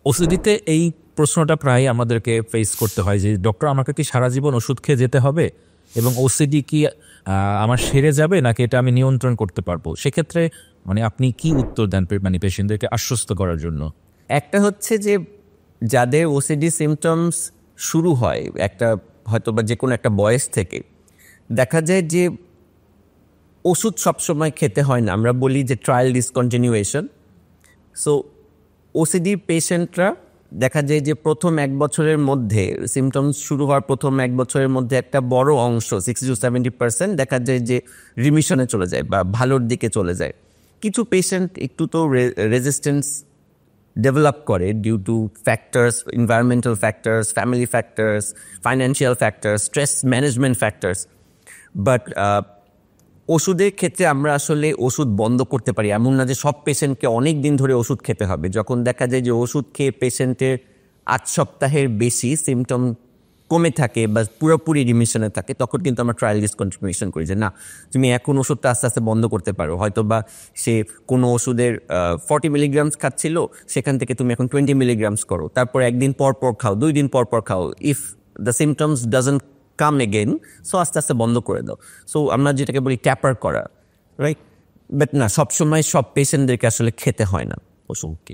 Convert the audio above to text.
ওসিডিতে এই প্রশ্নটা প্রায় আমাদেরকে ফেস করতে হয় যে ডক্টর আমাকে কি সারা জীবন ওষুধ খেয়ে যেতে হবে এবং ওসিডি কি আমার সেরে যাবে নাকি এটা আমি নিয়ন্ত্রণ করতে পারবো, সেক্ষেত্রে মানে আপনি কি উত্তর দেন মানে পেশেন্টদেরকে আশ্বস্ত করার জন্য? একটা হচ্ছে যে যাদের ওসিডি সিমটমস শুরু হয় একটা হয়তো বা যে কোনো একটা বয়স থেকে, দেখা যায় যে ওষুধ সবসময় খেতে হয় না, আমরা বলি যে ট্রায়াল ডিসকন্টিনিউয়েশন। সো ওসিডি পেশেন্টরা দেখা যায় যে প্রথম 1 বছরের মধ্যে সিমটমস শুরু হওয়ার প্রথম 1 বছরের মধ্যে একটা বড় অংশ 60-70% দেখা যায় যে রিমিশনে চলে যায় বা ভালোর দিকে চলে যায়। কিছু পেশেন্ট একটু তো রেজিস্ট্যান্স ডেভেলপ করে due to factors, environmental factors, family factors, financial factors, stress management factors. But ওষুধের ক্ষেত্রে আমরা আসলে ওষুধ বন্ধ করতে পারি এমন না যে সব পেশেন্টকে অনেক দিন ধরে ওষুধ খেতে হবে। যখন দেখা যায় যে ওষুধ খেয়ে পেশেন্টের 8 সপ্তাহের বেশি সিমটম কমে থাকে বা পুরোপুরি রিমিশনে থাকে, তখন কিন্তু আমরা ট্রায়াল ডিসকন্টিনিউয়েশন করি যে না, তুমি এখন ওষুধটা আস্তে আস্তে বন্ধ করতে পারো। হয়তো বা সে কোনো ওষুধের 40 মিলিগ্রামস খাচ্ছিল, সেখান থেকে তুমি এখন 20 মিলিগ্রামস করো, তারপর একদিন পর পর খাও, 2 দিন পর পর খাও। If the symptoms doesn't come again, so আস্তে আস্তে বন্ধ করে দাও। সো আমরা যেটাকে বলি ট্যাপার করা, রাইট? বাট না, সবসময় সব পেশেন্টদেরকে আসলে খেতে হয় না ওষুধ।